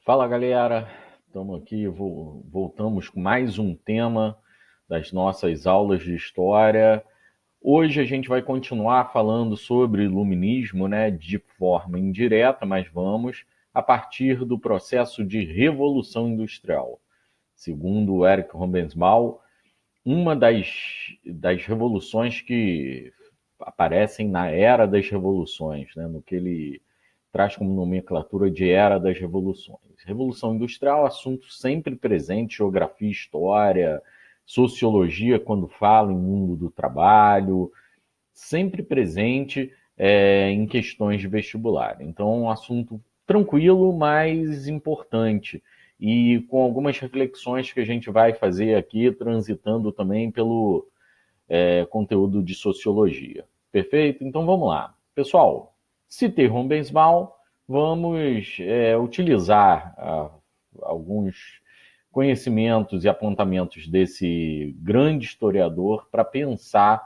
Fala galera, estamos aqui, voltamos com mais um tema das nossas aulas de história. Hoje a gente vai continuar falando sobre iluminismo, né, de forma indireta, mas vamos a partir do processo de Revolução Industrial. Segundo Erich Hobsbawm, uma das revoluções que aparecem na Era das Revoluções, né, no que ele traz como nomenclatura de Era das Revoluções. Revolução Industrial, assunto sempre presente, geografia, história, sociologia, quando fala em mundo do trabalho, sempre presente em questões de vestibular. Então, é um assunto tranquilo, mas importante. E com algumas reflexões que a gente vai fazer aqui, transitando também pelo conteúdo de sociologia. Perfeito? Então vamos lá. Pessoal, citei Rubensbaum, vamos utilizar alguns conhecimentos e apontamentos desse grande historiador para pensar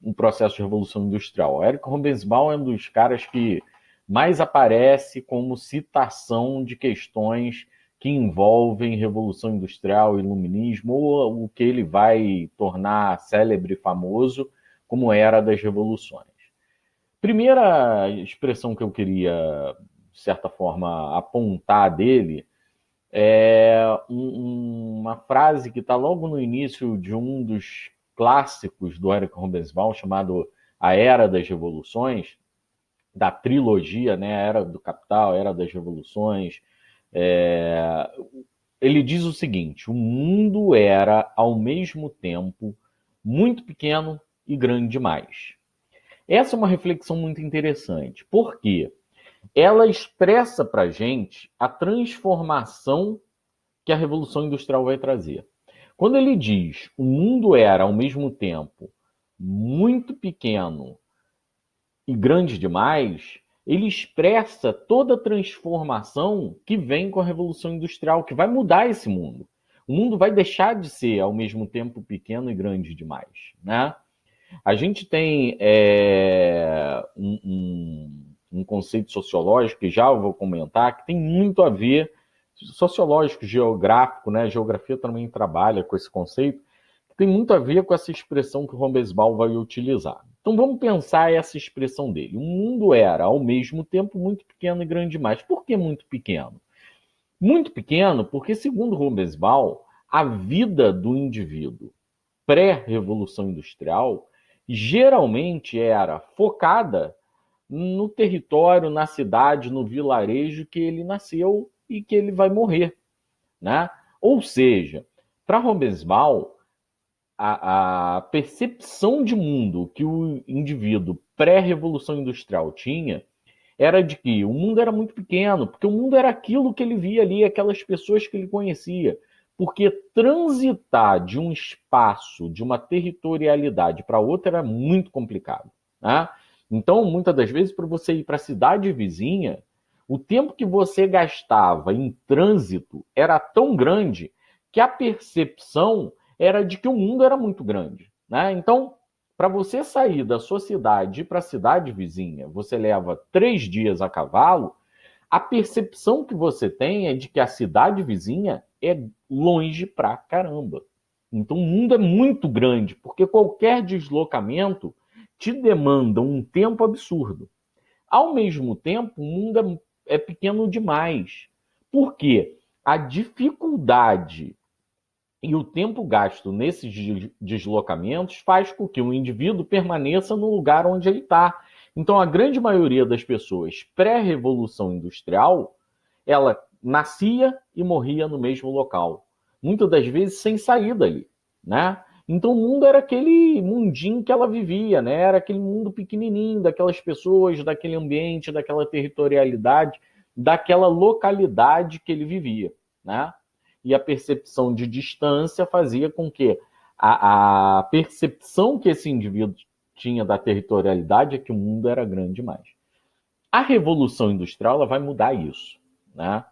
um processo de revolução industrial. Eric Hobsbawm é um dos caras que mais aparece como citação de questões que envolvem revolução industrial, iluminismo, ou o que ele vai tornar célebre e famoso como Era das Revoluções. Primeira expressão que eu queria, de certa forma, apontar dele é uma frase que está logo no início de um dos clássicos do Eric Hobsbawm, chamado A Era das Revoluções, da trilogia, né? A Era do Capital, a Era das Revoluções. É... Ele diz o seguinte: o mundo era, ao mesmo tempo, muito pequeno e grande demais. Essa é uma reflexão muito interessante. Por quê? Ela expressa para a gente a transformação que a Revolução Industrial vai trazer. Quando ele diz o mundo era, ao mesmo tempo, muito pequeno e grande demais, ele expressa toda a transformação que vem com a Revolução Industrial, que vai mudar esse mundo. O mundo vai deixar de ser, ao mesmo tempo, pequeno e grande demais, né? A gente tem um conceito sociológico, que já eu vou comentar, que tem muito a ver, sociológico, geográfico, né? A geografia também trabalha com esse conceito, que tem muito a ver com essa expressão que o Hobsbawm vai utilizar. Então vamos pensar essa expressão dele. O mundo era, ao mesmo tempo, muito pequeno e grande demais. Por que muito pequeno? Muito pequeno porque, segundo Hobsbawm, a vida do indivíduo pré-revolução industrial geralmente era focada no território, na cidade, no vilarejo que ele nasceu e que ele vai morrer, né? Ou seja, para Hobsbawm, a percepção de mundo que o indivíduo pré-revolução industrial tinha era de que o mundo era muito pequeno, porque o mundo era aquilo que ele via ali, aquelas pessoas que ele conhecia. Porque transitar de um espaço, de uma territorialidade para outra era muito complicado, né? Então, muitas das vezes, para você ir para a cidade vizinha, o tempo que você gastava em trânsito era tão grande que a percepção era de que o mundo era muito grande, né? Então, para você sair da sua cidade e ir para a cidade vizinha, você leva 3 dias a cavalo, a percepção que você tem é de que a cidade vizinha é longe pra caramba. Então o mundo é muito grande, porque qualquer deslocamento te demanda um tempo absurdo. Ao mesmo tempo, o mundo é pequeno demais. Por quê? A dificuldade e o tempo gasto nesses deslocamentos faz com que o indivíduo permaneça no lugar onde ele está. Então, a grande maioria das pessoas pré-revolução industrial, ela nascia e morria no mesmo local. Muitas das vezes sem sair dali, né? Então, o mundo era aquele mundinho que ela vivia, né? Era aquele mundo pequenininho, daquelas pessoas, daquele ambiente, daquela territorialidade, daquela localidade que ele vivia, né? E a percepção de distância fazia com que a percepção que esse indivíduo tinha da territorialidade é que o mundo era grande demais. A Revolução Industrial ela vai mudar isso, né?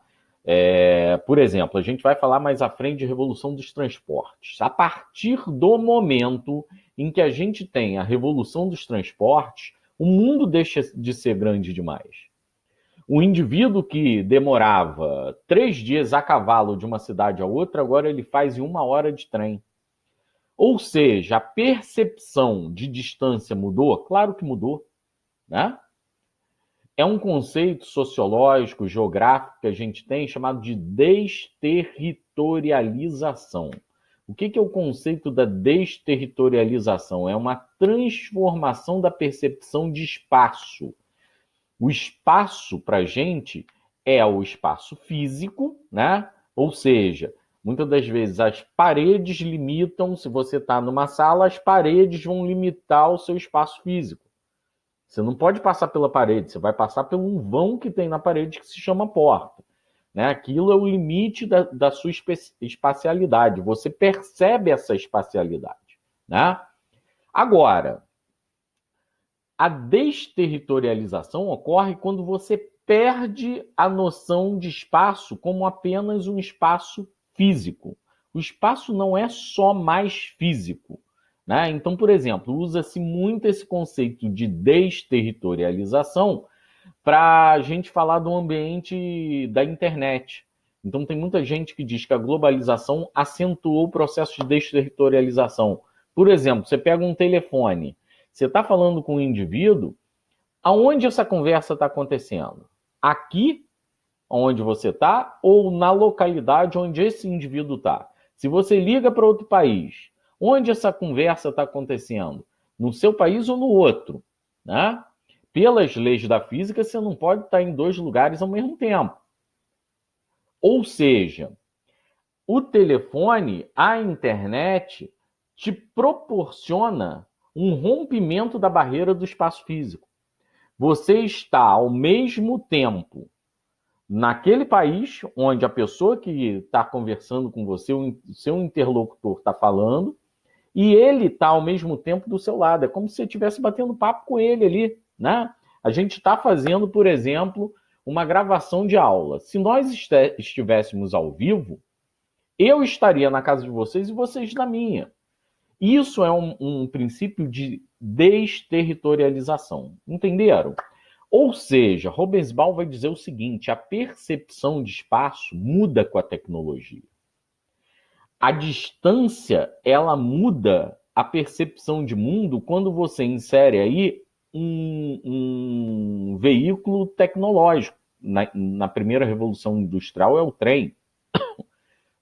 Por exemplo, a gente vai falar mais à frente de Revolução dos Transportes. A partir do momento em que a gente tem a Revolução dos Transportes, o mundo deixa de ser grande demais. O indivíduo que demorava 3 dias a cavalo de uma cidade a outra, agora ele faz em 1 hora de trem. Ou seja, a percepção de distância mudou? Claro que mudou, né? É um conceito sociológico, geográfico que a gente tem chamado de desterritorialização. O que é o conceito da desterritorialização? É uma transformação da percepção de espaço. O espaço, para a gente, é o espaço físico, né? Ou seja, muitas das vezes as paredes limitam, se você está numa sala, as paredes vão limitar o seu espaço físico. Você não pode passar pela parede, você vai passar por um vão que tem na parede que se chama porta. Né? Aquilo é o limite da sua espacialidade. Você percebe essa espacialidade. Né? Agora, a desterritorialização ocorre quando você perde a noção de espaço como apenas um espaço físico. O espaço não é só mais físico. Né? Então, por exemplo, usa-se muito esse conceito de desterritorialização para a gente falar do ambiente da internet. Então, tem muita gente que diz que a globalização acentuou o processo de desterritorialização. Por exemplo, você pega um telefone, você está falando com um indivíduo, aonde essa conversa está acontecendo? Aqui, onde você está, ou na localidade onde esse indivíduo está? Se você liga para outro país, onde essa conversa está acontecendo? No seu país ou no outro? Né? Pelas leis da física, você não pode estar em 2 lugares ao mesmo tempo. Ou seja, o telefone, a internet, te proporciona um rompimento da barreira do espaço físico. Você está, ao mesmo tempo, naquele país onde a pessoa que está conversando com você, o seu interlocutor está falando, e ele está, ao mesmo tempo, do seu lado. É como se você estivesse batendo papo com ele ali, né? A gente está fazendo, por exemplo, uma gravação de aula. Se nós estivéssemos ao vivo, eu estaria na casa de vocês e vocês na minha. Isso é um princípio de desterritorialização. Entenderam? Ou seja, Hobsbawm vai dizer o seguinte: a percepção de espaço muda com a tecnologia. A distância, ela muda a percepção de mundo quando você insere aí um veículo tecnológico. Na primeira revolução industrial é o trem.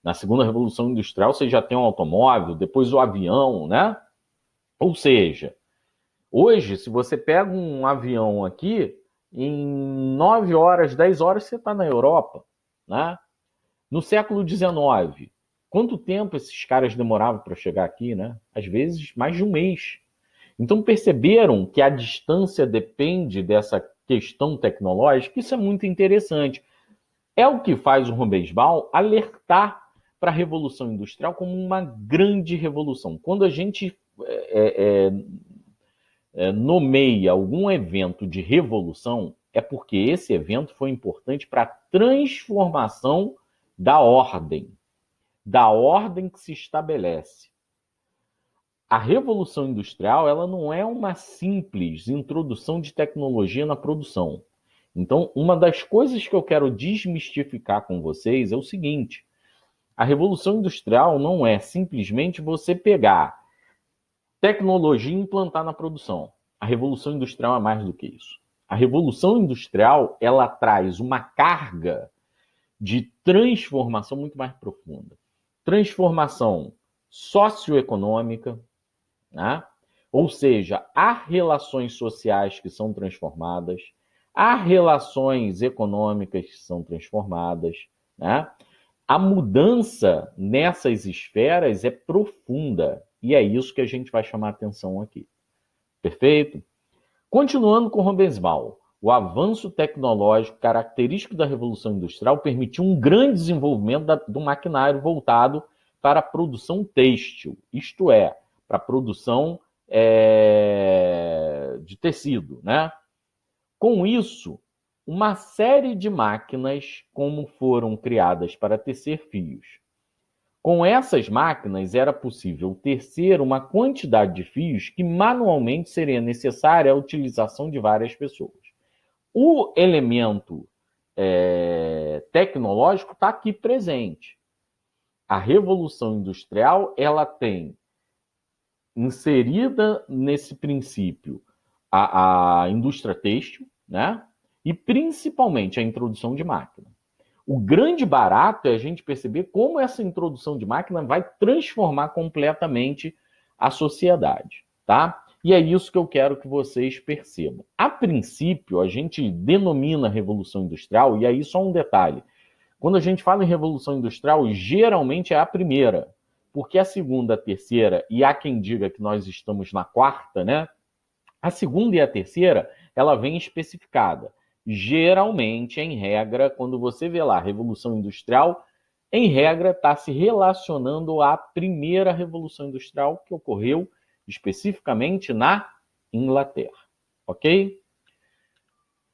Na segunda revolução industrial você já tem um automóvel, depois o avião, né? Ou seja, hoje, se você pega um avião aqui, em 9 horas, 10 horas você está na Europa, né? No século XIX, quanto tempo esses caras demoravam para chegar aqui, né? Às vezes, mais de um mês. Então, perceberam que a distância depende dessa questão tecnológica? Isso é muito interessante. É o que faz o Hobsbawm alertar para a Revolução Industrial como uma grande revolução. Quando a gente nomeia algum evento de revolução, é porque esse evento foi importante para a transformação da ordem que se estabelece. A Revolução Industrial, ela não é uma simples introdução de tecnologia na produção. Então, uma das coisas que eu quero desmistificar com vocês é o seguinte: a Revolução Industrial não é simplesmente você pegar tecnologia e implantar na produção. A Revolução Industrial é mais do que isso. A Revolução Industrial, ela traz uma carga de transformação muito mais profunda. Transformação socioeconômica, né? Ou seja, há relações sociais que são transformadas, há relações econômicas que são transformadas, né? A mudança nessas esferas é profunda, e é isso que a gente vai chamar a atenção aqui. Perfeito? Continuando com Hobsbawm, o avanço tecnológico característico da Revolução Industrial permitiu um grande desenvolvimento do maquinário voltado para a produção têxtil, isto é, para a produção de tecido, né? Com isso, uma série de máquinas como foram criadas para tecer fios. Com essas máquinas era possível tecer uma quantidade de fios que manualmente seria necessária a utilização de várias pessoas. O elemento tecnológico está aqui presente. A Revolução Industrial, ela tem inserida nesse princípio a indústria têxtil, né? E principalmente a introdução de máquina. O grande barato é a gente perceber como essa introdução de máquina vai transformar completamente a sociedade, tá? E é isso que eu quero que vocês percebam. A princípio, a gente denomina Revolução Industrial, e aí só um detalhe. Quando a gente fala em Revolução Industrial, geralmente é a primeira, porque a segunda, a terceira, e há quem diga que nós estamos na quarta, né? A segunda e a terceira, ela vem especificada. Geralmente, em regra, quando você vê lá Revolução Industrial, em regra está se relacionando à primeira Revolução Industrial que ocorreu especificamente na Inglaterra, ok?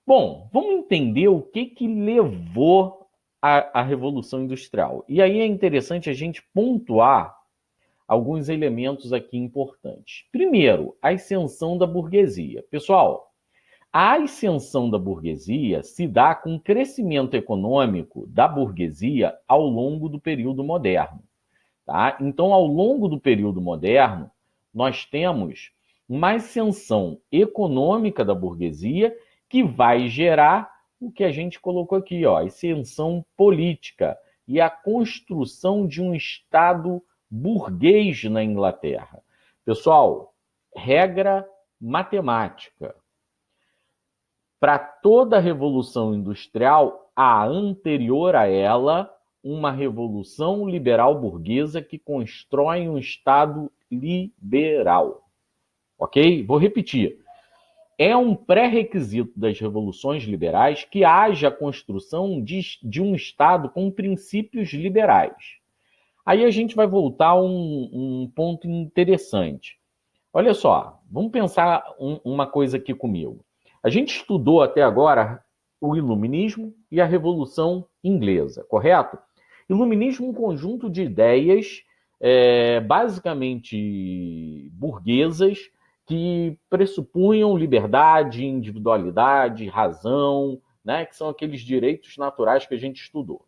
Bom, vamos entender o que levou à Revolução Industrial. E aí é interessante a gente pontuar alguns elementos aqui importantes. Primeiro, a ascensão da burguesia. Pessoal, a ascensão da burguesia se dá com o crescimento econômico da burguesia ao longo do período moderno. Tá? Então, ao longo do período moderno, nós temos uma ascensão econômica da burguesia que vai gerar o que a gente colocou aqui, ó, ascensão política e a construção de um Estado burguês na Inglaterra. Pessoal, regra matemática. Para toda a Revolução Industrial, a anterior a ela, uma revolução liberal burguesa que constrói um Estado liberal. Ok? Vou repetir. É um pré-requisito das revoluções liberais que haja a construção de um Estado com princípios liberais. Aí a gente vai voltar a um ponto interessante. Olha só, vamos pensar uma coisa aqui comigo. A gente estudou até agora o Iluminismo e a Revolução Inglesa, correto? Iluminismo é um conjunto de ideias basicamente burguesas que pressupunham liberdade, individualidade, razão, né, que são aqueles direitos naturais que a gente estudou.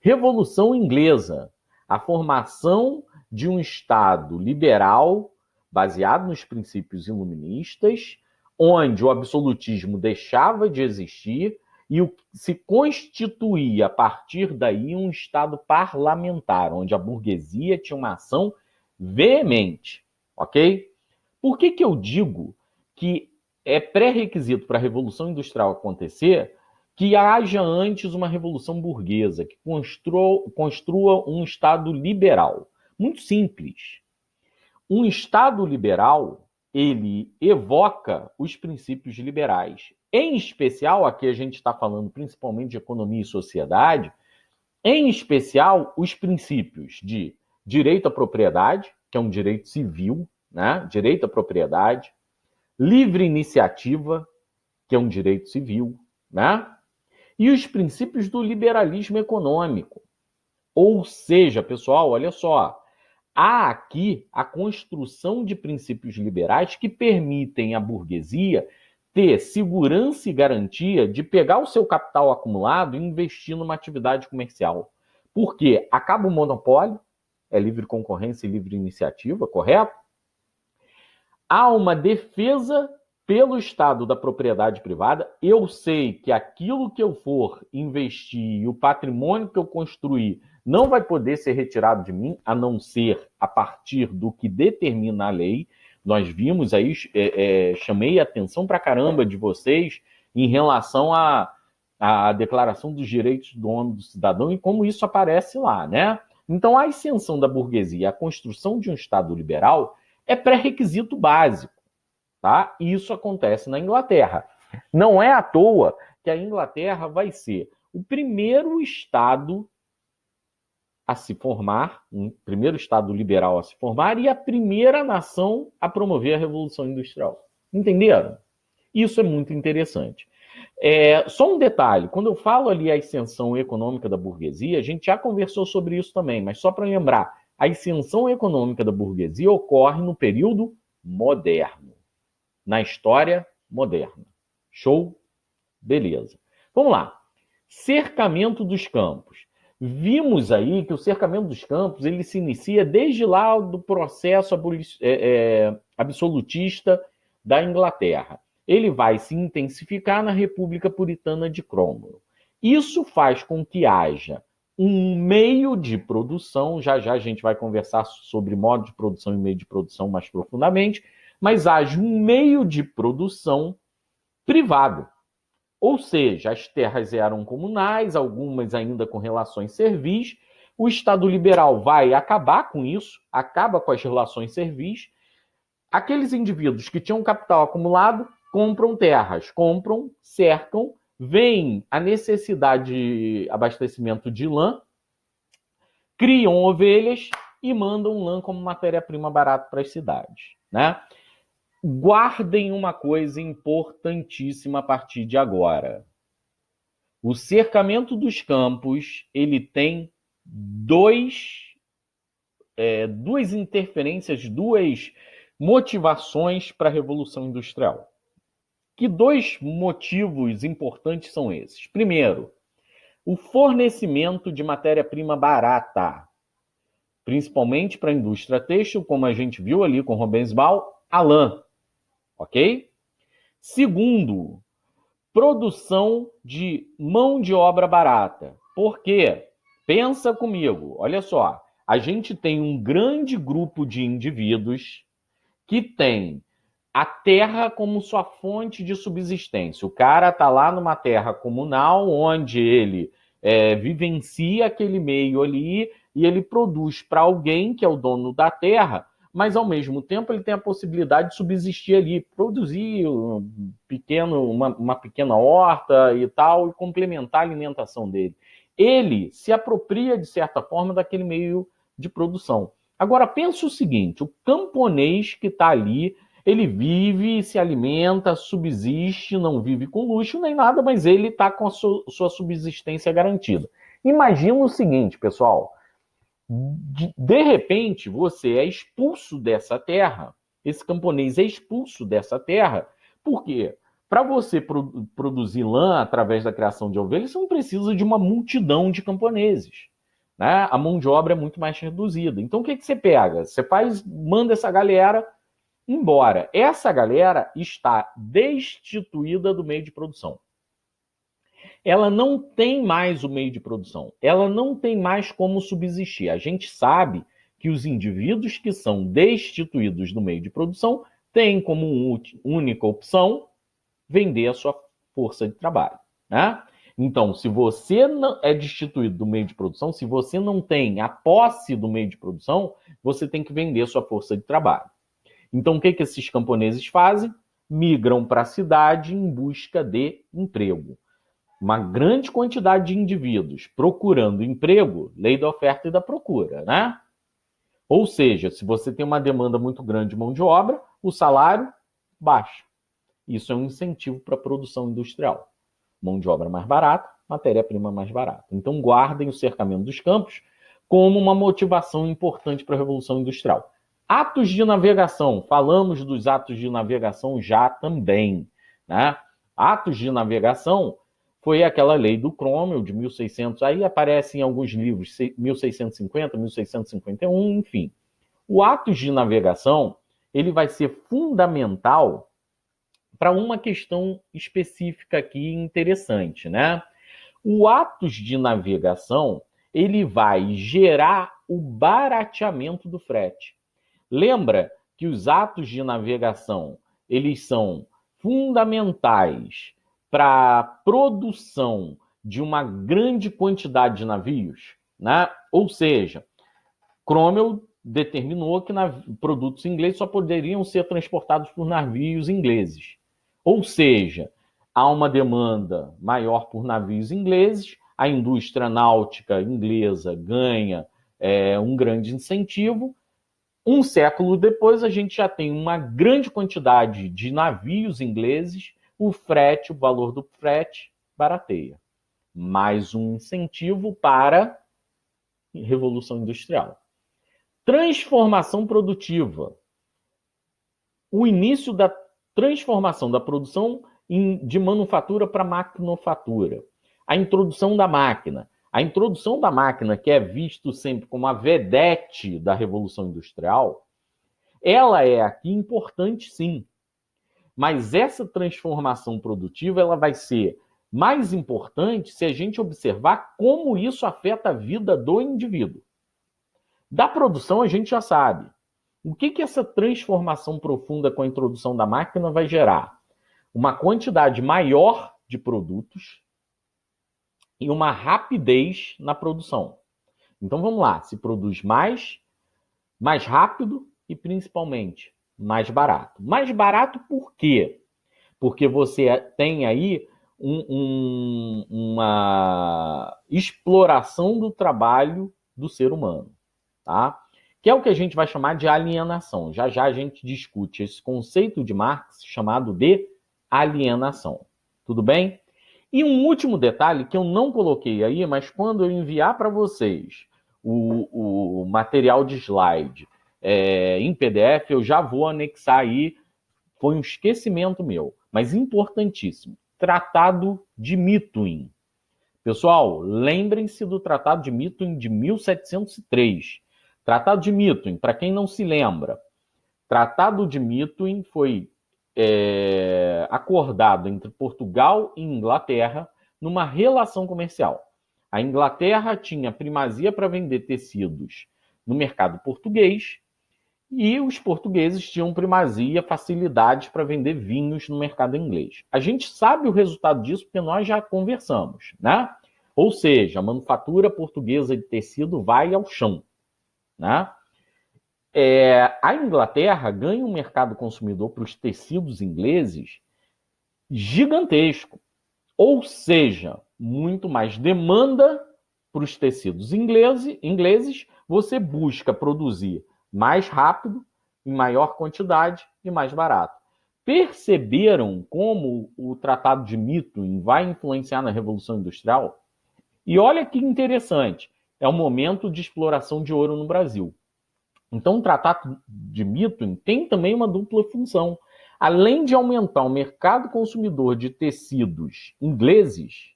Revolução Inglesa, a formação de um Estado liberal baseado nos princípios iluministas, onde o absolutismo deixava de existir e se constituía a partir daí um Estado parlamentar, onde a burguesia tinha uma ação veemente, ok? Por que eu digo que é pré-requisito para a Revolução Industrial acontecer que haja antes uma revolução burguesa, que construa um Estado liberal? Muito simples. Um Estado liberal, ele evoca os princípios liberais. Em especial, aqui a gente está falando principalmente de economia e sociedade, em especial os princípios de direito à propriedade, que é um direito civil, né? Direito à propriedade, livre iniciativa, que é um direito civil, né? E os princípios do liberalismo econômico. Ou seja, pessoal, olha só, há aqui a construção de princípios liberais que permitem à burguesia ter segurança e garantia de pegar o seu capital acumulado e investir numa atividade comercial. Porque acaba o monopólio, é livre concorrência e livre iniciativa, correto? Há uma defesa pelo Estado da propriedade privada. Eu sei que aquilo que eu for investir e o patrimônio que eu construir não vai poder ser retirado de mim, a não ser a partir do que determina a lei. Nós vimos aí, chamei a atenção pra caramba de vocês em relação à Declaração dos Direitos do Homem e do Cidadão e como isso aparece lá, né? Então, a ascensão da burguesia, a construção de um Estado liberal é pré-requisito básico, tá? E isso acontece na Inglaterra. Não é à toa que a Inglaterra vai ser o primeiro Estado a se formar, um primeiro Estado liberal a se formar e a primeira nação a promover a Revolução Industrial. Entenderam? Isso é muito interessante. Só um detalhe, quando eu falo ali a ascensão econômica da burguesia, a gente já conversou sobre isso também, mas só para lembrar, a ascensão econômica da burguesia ocorre no período moderno, na história moderna. Show? Beleza. Vamos lá. Cercamento dos campos. Vimos aí que o cercamento dos campos ele se inicia desde lá do processo absolutista da Inglaterra. Ele vai se intensificar na República Puritana de Cromwell. Isso faz com que haja um meio de produção, já já a gente vai conversar sobre modo de produção e meio de produção mais profundamente, mas haja um meio de produção privado. Ou seja, as terras eram comunais, algumas ainda com relações servis. O Estado liberal vai acabar com isso, acaba com as relações servis. Aqueles indivíduos que tinham capital acumulado compram terras, compram, cercam, vem a necessidade de abastecimento de lã, criam ovelhas e mandam lã como matéria-prima barata para as cidades, né? Guardem uma coisa importantíssima a partir de agora. O cercamento dos campos, ele tem duas interferências, duas motivações para a Revolução Industrial. Que dois motivos importantes são esses? Primeiro, o fornecimento de matéria-prima barata, principalmente para a indústria têxtil, como a gente viu ali com Rubensbal, a lã. Ok? Segundo, produção de mão de obra barata. Por quê? Pensa comigo, olha só. A gente tem um grande grupo de indivíduos que tem a terra como sua fonte de subsistência. O cara está lá numa terra comunal, onde ele vivencia aquele meio ali e ele produz para alguém que é o dono da terra, mas ao mesmo tempo ele tem a possibilidade de subsistir ali, produzir uma pequena horta e tal, e complementar a alimentação dele. Ele se apropria, de certa forma, daquele meio de produção. Agora, pensa o seguinte, o camponês que está ali, ele vive, se alimenta, subsiste, não vive com luxo nem nada, mas ele está com a sua subsistência garantida. Imagina o seguinte, pessoal, de repente você é expulso dessa terra, esse camponês é expulso dessa terra, por quê? Para você produzir lã através da criação de ovelhas, você não precisa de uma multidão de camponeses, né? A mão de obra é muito mais reduzida. Então o que você pega? Você manda essa galera embora. Essa galera está destituída do meio de produção. Ela não tem mais o meio de produção. Ela não tem mais como subsistir. A gente sabe que os indivíduos que são destituídos do meio de produção têm como única opção vender a sua força de trabalho, né? Então, se você não é destituído do meio de produção, se você não tem a posse do meio de produção, você tem que vender a sua força de trabalho. Então, o que esses camponeses fazem? Migram para a cidade em busca de emprego. Uma grande quantidade de indivíduos procurando emprego, lei da oferta e da procura, né? Ou seja, se você tem uma demanda muito grande de mão de obra, o salário baixa. Isso é um incentivo para a produção industrial. Mão de obra mais barata, matéria-prima mais barata. Então, guardem o cercamento dos campos como uma motivação importante para a Revolução Industrial. Atos de navegação. Falamos dos atos de navegação já também, né? Atos de navegação foi aquela lei do Cromwell de 1600, aí aparece em alguns livros, 1650, 1651, enfim. O atos de navegação, ele vai ser fundamental para uma questão específica aqui interessante, né? O atos de navegação, ele vai gerar o barateamento do frete. Lembra que os atos de navegação, eles são fundamentais para a produção de uma grande quantidade de navios, né? Ou seja, Cromwell determinou que produtos ingleses só poderiam ser transportados por navios ingleses. Ou seja, há uma demanda maior por navios ingleses, a indústria náutica inglesa ganha um grande incentivo. Um século depois, a gente já tem uma grande quantidade de navios ingleses, o frete, o valor do frete, barateia. Mais um incentivo para a Revolução Industrial. Transformação produtiva. O início da transformação da produção de manufatura para maquinofatura. A introdução da máquina. A introdução da máquina, que é visto sempre como a vedete da Revolução Industrial, ela é aqui importante, sim. Mas essa transformação produtiva ela vai ser mais importante se a gente observar como isso afeta a vida do indivíduo. Da produção, a gente já sabe. O que essa transformação profunda com a introdução da máquina vai gerar? Uma quantidade maior de produtos e uma rapidez na produção. Então, vamos lá. Se produz mais rápido e, principalmente, mais barato. Mais barato por quê? Porque você tem aí uma exploração do trabalho do ser humano, tá? Que é o que a gente vai chamar de alienação. Já já a gente discute esse conceito de Marx chamado de alienação. Tudo bem? E um último detalhe que eu não coloquei aí, mas quando eu enviar para vocês o material de slide em PDF, eu já vou anexar aí. Foi um esquecimento meu, mas importantíssimo. Tratado de Mituin. Pessoal, lembrem-se do Tratado de Mituin de 1703. Tratado de Mituin, para quem não se lembra, Tratado de Mituin foi acordado entre Portugal e Inglaterra numa relação comercial. A Inglaterra tinha primazia para vender tecidos no mercado português e os portugueses tinham primazia, facilidades para vender vinhos no mercado inglês. A gente sabe o resultado disso porque nós já conversamos, né? Ou seja, a manufatura portuguesa de tecido vai ao chão, né? A Inglaterra ganha um mercado consumidor para os tecidos ingleses gigantesco. Ou seja, muito mais demanda para os tecidos ingleses, você busca produzir mais rápido, em maior quantidade e mais barato. Perceberam como o Tratado de Mituin vai influenciar na Revolução Industrial? E olha que interessante, é um momento de exploração de ouro no Brasil. Então, o Tratado de Mituin tem também uma dupla função. Além de aumentar o mercado consumidor de tecidos ingleses,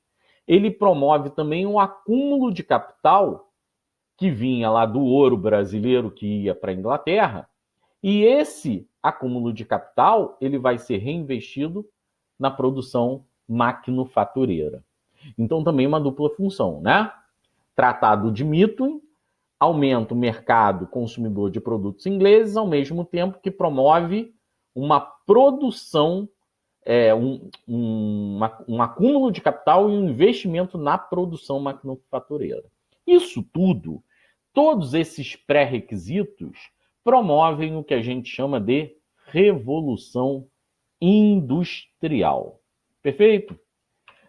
ele promove também um acúmulo de capital que vinha lá do ouro brasileiro que ia para a Inglaterra, e esse acúmulo de capital ele vai ser reinvestido na produção maquinofatureira. Então, também uma dupla função, né? Tratado de Mituin aumenta o mercado consumidor de produtos ingleses, ao mesmo tempo que promove uma produção, um acúmulo de capital e um investimento na produção maquinofatureira. Isso tudo, todos esses pré-requisitos, promovem o que a gente chama de revolução industrial. Perfeito?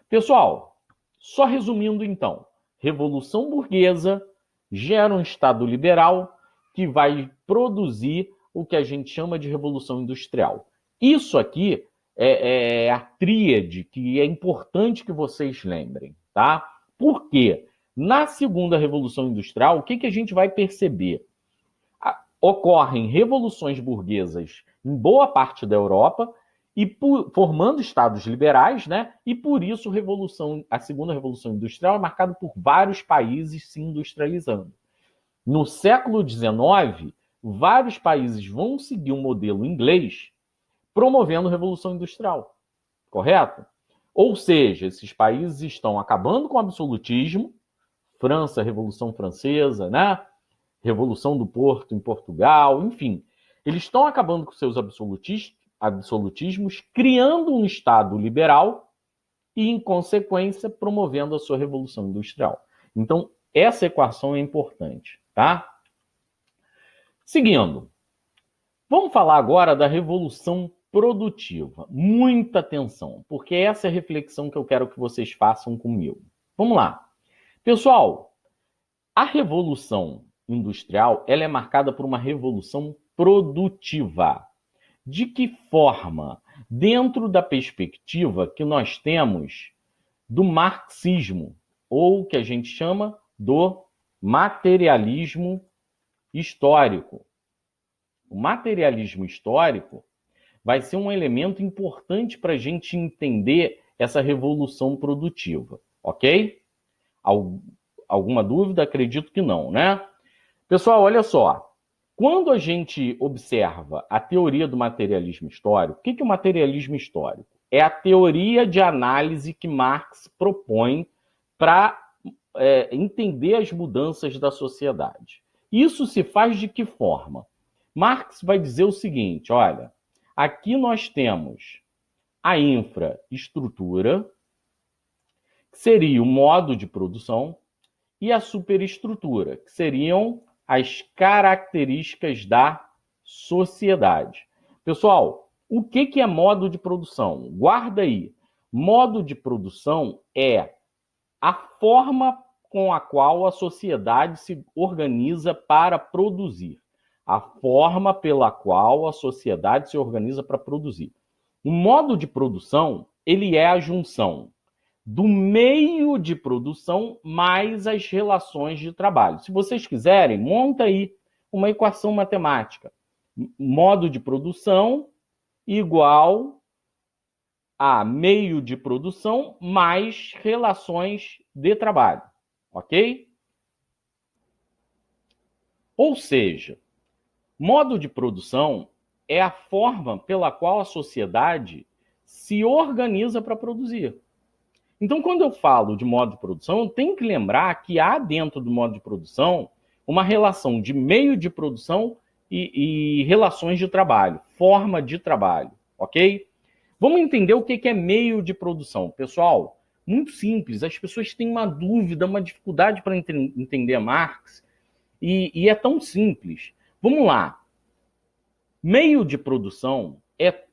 Pessoal, só resumindo então, revolução burguesa gera um Estado liberal que vai produzir o que a gente chama de revolução industrial. Isso aqui é a tríade que é importante que vocês lembrem, tá? Por quê? Na segunda revolução industrial, o que a gente vai perceber? Ocorrem revoluções burguesas em boa parte da Europa e formando estados liberais, né? E por isso a segunda revolução industrial é marcada por vários países se industrializando. No século XIX, vários países vão seguir um modelo inglês promovendo a revolução industrial, correto? Ou seja, esses países estão acabando com o absolutismo, França, Revolução Francesa, né? Revolução do Porto em Portugal, enfim. Eles estão acabando com seus absolutismos, criando um Estado liberal e, em consequência, promovendo a sua Revolução Industrial. Então, essa equação é importante, tá? Seguindo, vamos falar agora da Revolução Produtiva. Muita atenção, porque essa é a reflexão que eu quero que vocês façam comigo. Vamos lá. Pessoal, a Revolução Industrial ela é marcada por uma revolução produtiva. De que forma? Dentro da perspectiva que nós temos do marxismo, ou que a gente chama do materialismo histórico. O materialismo histórico vai ser um elemento importante para a gente entender essa revolução produtiva, ok? Alguma dúvida? Acredito que não, né? Pessoal, olha só. Quando a gente observa a teoria do materialismo histórico, o que é o materialismo histórico? É a teoria de análise que Marx propõe para entender as mudanças da sociedade. Isso se faz de que forma? Marx vai dizer o seguinte, olha, aqui nós temos a infraestrutura, que seria o modo de produção, e a superestrutura, que seriam as características da sociedade. Pessoal, o que é modo de produção? Guarda aí. Modo de produção é a forma com a qual a sociedade se organiza para produzir. A forma pela qual a sociedade se organiza para produzir. O modo de produção, ele é a junção do meio de produção mais as relações de trabalho. Se vocês quiserem, monta aí uma equação matemática. Modo de produção igual a meio de produção mais relações de trabalho, ok? Ou seja, modo de produção é a forma pela qual a sociedade se organiza para produzir. Então, quando eu falo de modo de produção, eu tenho que lembrar que há dentro do modo de produção uma relação de meio de produção e relações de trabalho, forma de trabalho, ok? Vamos entender o que é meio de produção. Pessoal, muito simples, as pessoas têm uma dúvida, uma dificuldade para entender Marx, e é tão simples. Vamos lá. Meio de produção é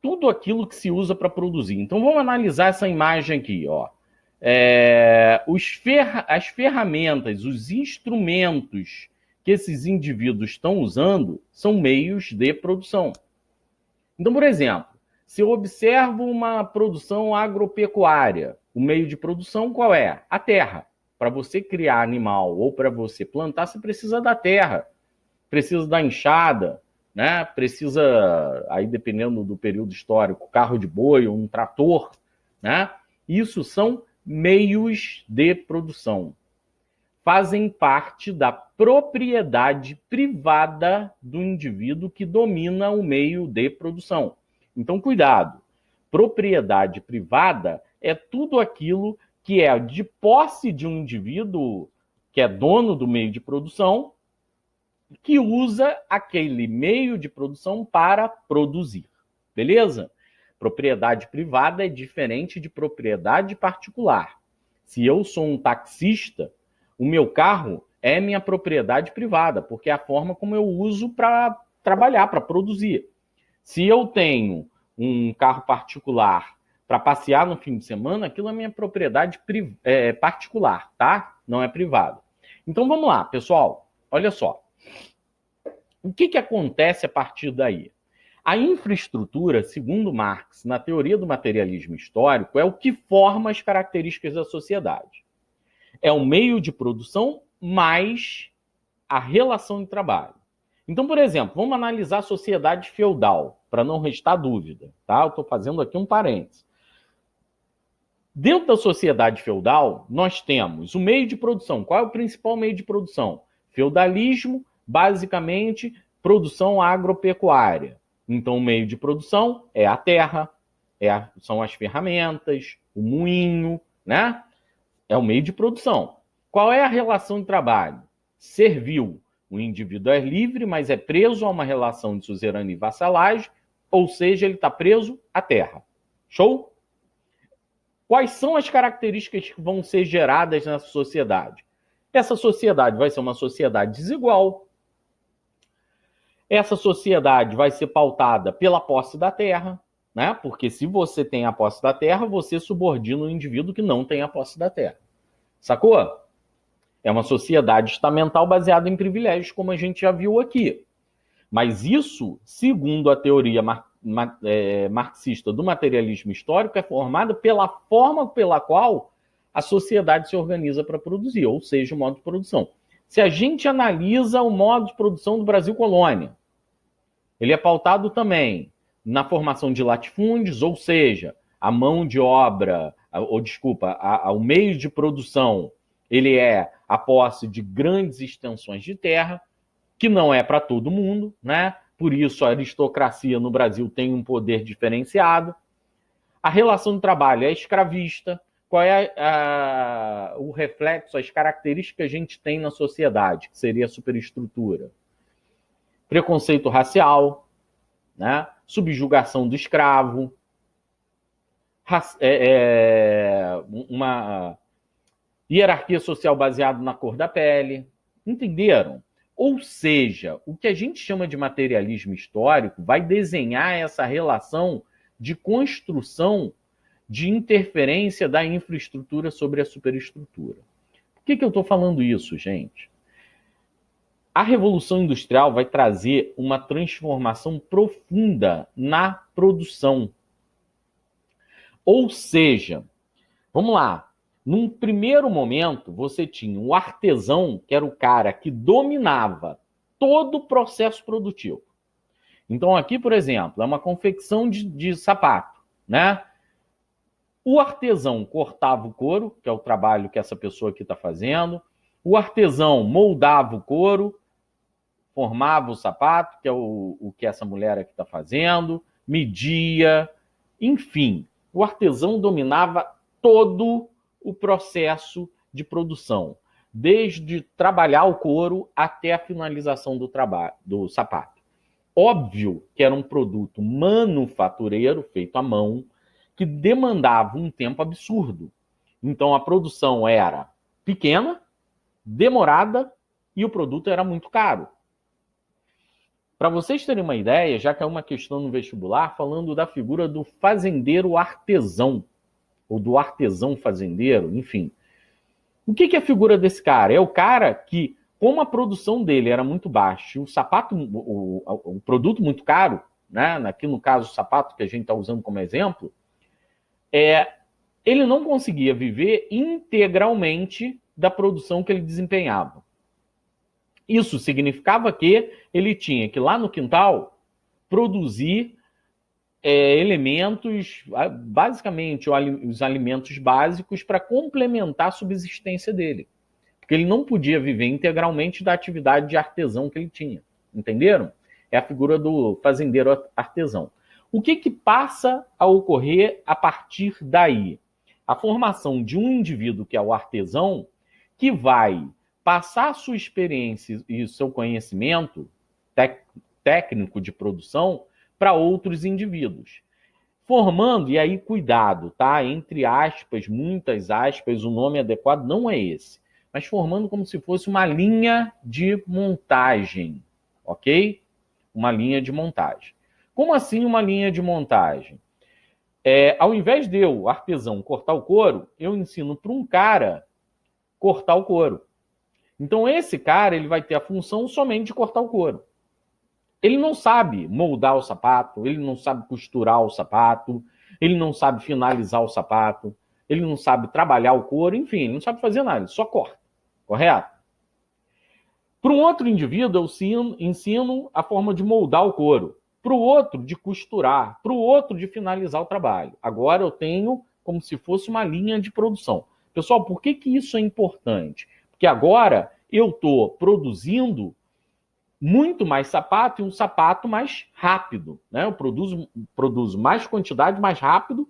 tudo aquilo que se usa para produzir. Então, vamos analisar essa imagem aqui. Ó. As ferramentas, os instrumentos que esses indivíduos estão usando são meios de produção. Então, por exemplo, se eu observo uma produção agropecuária, o meio de produção qual é? A terra. Para você criar animal ou para você plantar, você precisa da terra, precisa da enxada, né? Precisa, aí dependendo do período histórico, carro de boi ou um trator, né? Isso são meios de produção. Fazem parte da propriedade privada do indivíduo que domina o meio de produção. Então, cuidado. Propriedade privada é tudo aquilo que é de posse de um indivíduo que é dono do meio de produção, que usa aquele meio de produção para produzir. Beleza? Propriedade privada é diferente de propriedade particular. Se eu sou um taxista, o meu carro é minha propriedade privada, porque é a forma como eu uso para trabalhar, para produzir. Se eu tenho um carro particular para passear no fim de semana, aquilo é minha propriedade particular, tá? Não é privada. Então vamos lá, pessoal. Olha só. O que acontece a partir daí? A infraestrutura, segundo Marx, na teoria do materialismo histórico, é o que forma as características da sociedade. É o meio de produção mais a relação de trabalho. Então, por exemplo, vamos analisar a sociedade feudal, para não restar dúvida, tá? Eu estou fazendo aqui um parênteses. Dentro da sociedade feudal, nós temos o meio de produção. Qual é o principal meio de produção? Feudalismo, basicamente, produção agropecuária. Então, o meio de produção é a terra, são as ferramentas, o moinho, né? É o meio de produção. Qual é a relação de trabalho? Servil. O indivíduo é livre, mas é preso a uma relação de suzerania e vassalagem, ou seja, ele está preso à terra. Show? Quais são as características que vão ser geradas nessa sociedade? Essa sociedade vai ser uma sociedade desigual. Essa sociedade vai ser pautada pela posse da terra, né? Porque se você tem a posse da terra, você subordina o indivíduo que não tem a posse da terra. Sacou? É uma sociedade estamental baseada em privilégios, como a gente já viu aqui. Mas isso, segundo a teoria marxista do materialismo histórico, é formado pela forma pela qual a sociedade se organiza para produzir, ou seja, o modo de produção. Se a gente analisa o modo de produção do Brasil colônia, ele é pautado também na formação de latifúndios, ou seja, a mão de obra, o meio de produção, ele é a posse de grandes extensões de terra, que não é para todo mundo, né? Por isso a aristocracia no Brasil tem um poder diferenciado. A relação de trabalho é escravista. Qual é o reflexo, as características que a gente tem na sociedade, que seria a superestrutura? Preconceito racial, né? Subjugação do escravo, uma hierarquia social baseada na cor da pele. Entenderam? Ou seja, o que a gente chama de materialismo histórico vai desenhar essa relação de construção de interferência da infraestrutura sobre a superestrutura. Por que eu estou falando isso, gente? A Revolução Industrial vai trazer uma transformação profunda na produção. Ou seja, vamos lá, num primeiro momento, você tinha o artesão, que era o cara que dominava todo o processo produtivo. Então, aqui, por exemplo, é uma confecção de sapato, né? O artesão cortava o couro, que é o trabalho que essa pessoa aqui está fazendo. O artesão moldava o couro, formava o sapato, que é o que essa mulher aqui está fazendo, media, enfim. O artesão dominava todo o processo de produção, desde trabalhar o couro até a finalização do sapato. Óbvio que era um produto manufatureiro, feito à mão, que demandava um tempo absurdo. Então a produção era pequena, demorada e o produto era muito caro. Para vocês terem uma ideia, já que é uma questão no vestibular, falando da figura do fazendeiro artesão, ou do artesão fazendeiro, enfim. O que é a figura desse cara? É o cara que, como a produção dele era muito baixa, o sapato, o produto muito caro, né? Aqui no caso o sapato que a gente está usando como exemplo, ele não conseguia viver integralmente da produção que ele desempenhava. Isso significava que ele tinha que, lá no quintal, produzir elementos, basicamente os alimentos básicos para complementar a subsistência dele. Porque ele não podia viver integralmente da atividade de artesão que ele tinha. Entenderam? É a figura do fazendeiro artesão. O que passa a ocorrer a partir daí? A formação de um indivíduo que é o artesão, que vai passar a sua experiência e o seu conhecimento técnico de produção para outros indivíduos. Formando, e aí cuidado, tá? Entre aspas, muitas aspas, o nome adequado não é esse, mas formando como se fosse uma linha de montagem, ok? Uma linha de montagem. Como assim uma linha de montagem? Ao invés de eu, artesão, cortar o couro, eu ensino para um cara cortar o couro. Então esse cara ele vai ter a função somente de cortar o couro. Ele não sabe moldar o sapato, ele não sabe costurar o sapato, ele não sabe finalizar o sapato, ele não sabe trabalhar o couro, enfim, ele não sabe fazer nada, ele só corta, correto? Para um outro indivíduo, eu ensino a forma de moldar o couro. Para o outro, de costurar. Para o outro, de finalizar o trabalho. Agora eu tenho como se fosse uma linha de produção. Pessoal, por que isso é importante? Porque agora eu estou produzindo muito mais sapato e um sapato mais rápido. Né? Eu produzo mais quantidade, mais rápido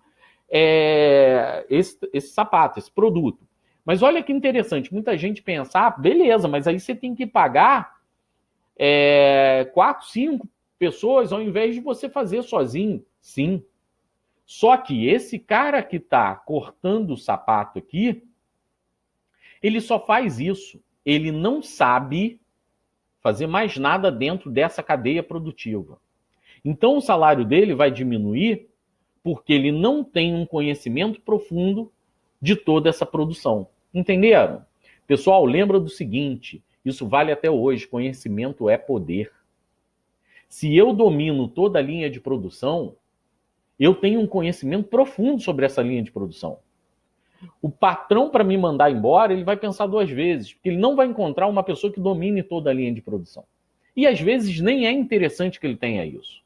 esse sapato, esse produto. Mas olha que interessante, muita gente pensa, beleza, mas aí você tem que pagar 4, 5 pessoas ao invés de você fazer sozinho. Sim. Só que esse cara que está cortando o sapato aqui, ele só faz isso. Ele não sabe fazer mais nada dentro dessa cadeia produtiva. Então o salário dele vai diminuir porque ele não tem um conhecimento profundo de toda essa produção. Entenderam? Pessoal, lembra do seguinte, isso vale até hoje, conhecimento é poder. Se eu domino toda a linha de produção, eu tenho um conhecimento profundo sobre essa linha de produção. O patrão, para me mandar embora, ele vai pensar 2 vezes, porque ele não vai encontrar uma pessoa que domine toda a linha de produção. E às vezes nem é interessante que ele tenha isso.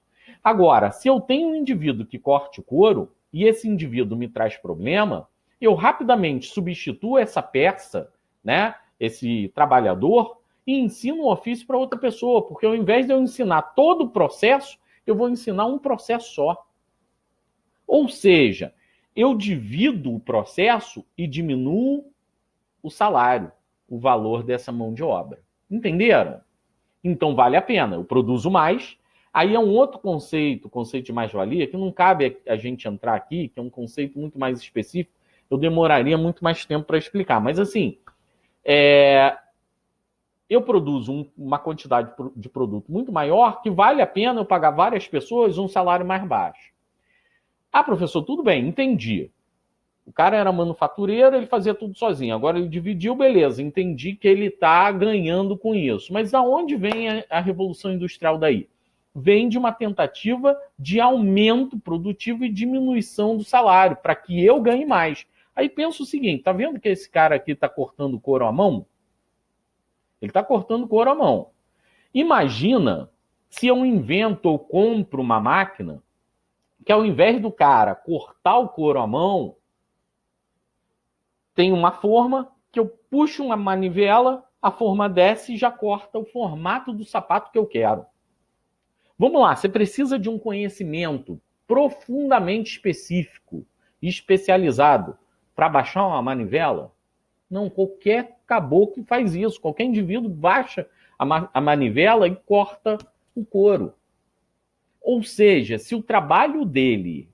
Agora, se eu tenho um indivíduo que corte couro e esse indivíduo me traz problema, eu rapidamente substituo essa peça, né, esse trabalhador, e ensino um ofício para outra pessoa, porque ao invés de eu ensinar todo o processo, eu vou ensinar um processo só. Ou seja, eu divido o processo e diminuo o salário, o valor dessa mão de obra. Entenderam? Então vale a pena, eu produzo mais. Aí é um outro conceito, conceito de mais-valia, que não cabe a gente entrar aqui, que é um conceito muito mais específico, eu demoraria muito mais tempo para explicar. Mas assim, eu produzo uma quantidade de produto muito maior que vale a pena eu pagar várias pessoas um salário mais baixo. Ah, professor, tudo bem, entendi. O cara era manufatureiro, ele fazia tudo sozinho. Agora ele dividiu, beleza, entendi que ele está ganhando com isso. Mas aonde vem a Revolução Industrial daí? Vem de uma tentativa de aumento produtivo e diminuição do salário, para que eu ganhe mais. Aí pensa o seguinte, tá vendo que esse cara aqui está cortando couro à mão? Ele está cortando couro à mão. Imagina se eu invento ou compro uma máquina que ao invés do cara cortar o couro à mão, tem uma forma que eu puxo uma manivela, a forma desce e já corta o formato do sapato que eu quero. Vamos lá, você precisa de um conhecimento profundamente específico e especializado para baixar uma manivela? Não, qualquer caboclo faz isso. Qualquer indivíduo baixa a manivela e corta o couro. Ou seja, se o trabalho dele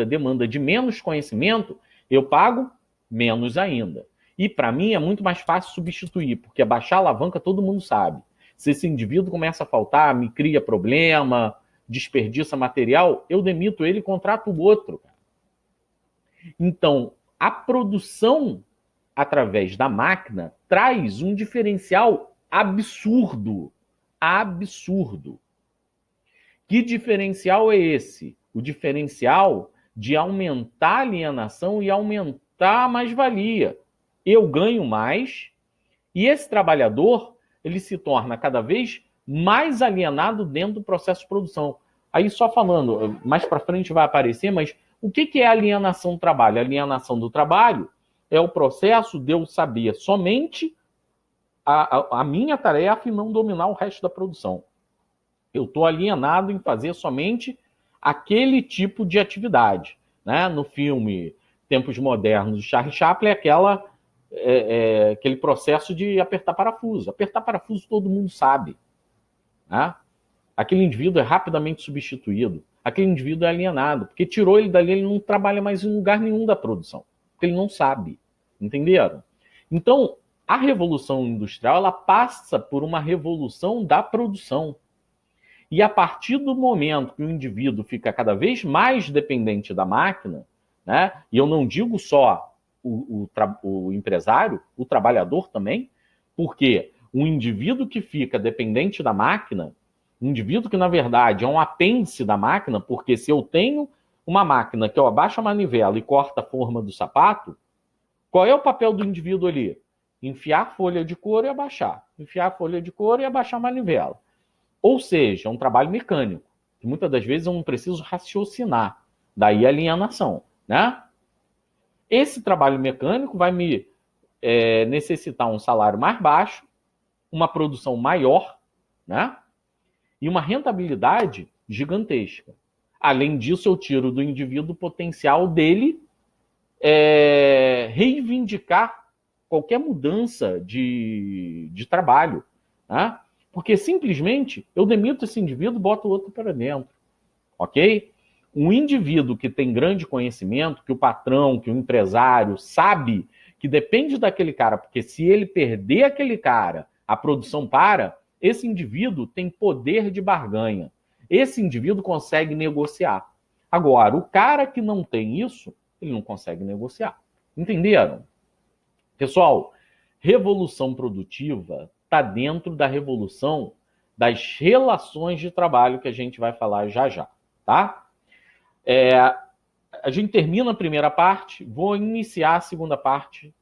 demanda de menos conhecimento, eu pago menos ainda. E para mim é muito mais fácil substituir, porque baixar a alavanca todo mundo sabe. Se esse indivíduo começa a faltar, me cria problema, desperdiça material, eu demito ele e contrato o outro. Então, a produção através da máquina traz um diferencial absurdo. Absurdo. Que diferencial é esse? O diferencial de aumentar a alienação e aumentar a mais-valia. Eu ganho mais e esse trabalhador ele se torna cada vez mais alienado dentro do processo de produção. Aí só falando, mais para frente vai aparecer, mas o que é alienação do trabalho? A alienação do trabalho é o processo de eu saber somente a minha tarefa e não dominar o resto da produção. Eu estou alienado em fazer somente aquele tipo de atividade. Né? No filme Tempos Modernos de Charlie Chaplin, aquele processo de apertar parafuso. Apertar parafuso todo mundo sabe. Né? Aquele indivíduo é rapidamente substituído. Aquele indivíduo é alienado, porque tirou ele dali, ele não trabalha mais em lugar nenhum da produção, porque ele não sabe. Entenderam? Então, a Revolução Industrial ela passa por uma revolução da produção. E a partir do momento que o indivíduo fica cada vez mais dependente da máquina, né? E eu não digo só o empresário, o trabalhador também, porque um indivíduo que fica dependente da máquina, um indivíduo que na verdade é um apêndice da máquina, porque se eu tenho uma máquina que eu abaixo a manivela e corta a forma do sapato, qual é o papel do indivíduo ali? Enfiar a folha de couro e abaixar. Enfiar a folha de couro e abaixar a manivela. Ou seja, é um trabalho mecânico, que muitas das vezes eu não preciso raciocinar. Daí a alienação. Né? Esse trabalho mecânico vai me necessitar um salário mais baixo, uma produção maior, né? E uma rentabilidade gigantesca. Além disso, eu tiro do indivíduo o potencial dele reivindicar qualquer mudança de trabalho. Né? Porque simplesmente eu demito esse indivíduo e boto o outro para dentro. Ok? Um indivíduo que tem grande conhecimento, que o patrão, que o empresário sabe que depende daquele cara, porque se ele perder aquele cara, a produção para, esse indivíduo tem poder de barganha. Esse indivíduo consegue negociar. Agora, o cara que não tem isso, ele não consegue negociar. Entenderam? Pessoal, revolução produtiva está dentro da revolução das relações de trabalho que a gente vai falar já já, tá? A gente termina a primeira parte, vou iniciar a segunda parte